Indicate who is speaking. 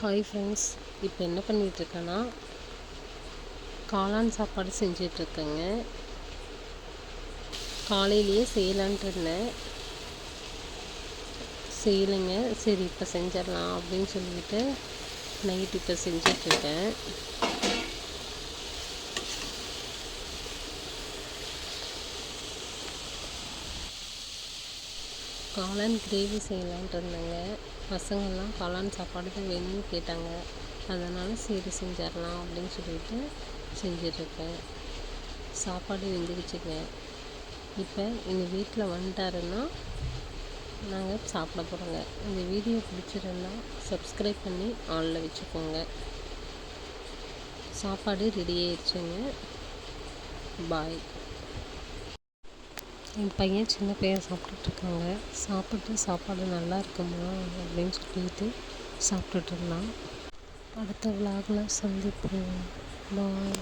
Speaker 1: Hi friends, இப்போ என்ன பண்ணிகிட்ருக்கேன்னா காளான் சாப்பாடு செஞ்சிட்ருக்கேங்க. காலையிலேயே செய்யலான்ட்டு இருந்தேன், செய்யலைங்க. சரி இப்போ செஞ்சிடலாம் அப்படின்னு சொல்லிட்டு நைட் இப்போ செஞ்சிட்ருக்கேன். காளான் கிரேவி செய்யலான்ட்டு இருந்தேங்க. பசங்கள்லாம் காளான் சாப்பாடு தான் வேணும்னு கேட்டாங்க, அதனால் சரி செஞ்சிடலாம் அப்படின்னு சொல்லிட்டு செஞ்சிட்ருக்கேன். சாப்பாடு வெந்துருச்சுங்க. இப்போ எங்கள் வீட்டில் வந்துட்டாருன்னா நாங்கள் சாப்பிட போகிறோங்க. இந்த வீடியோ பிடிச்சிருந்தா சப்ஸ்கிரைப் பண்ணி ஆனில் வச்சுக்கோங்க. சாப்பாடு ரெடி ஆயிடுச்சுங்க. பாய். என் பையன் சின்ன பையன் சாப்பிட்டுட்ருக்காங்க. சாப்பாடு நல்லா இருக்குமா அப்படின்னு சொல்லிட்டு சாப்பிட்டுட்டு இருந்தான். அடுத்த விலாகில் சந்திப்போம். பாய்.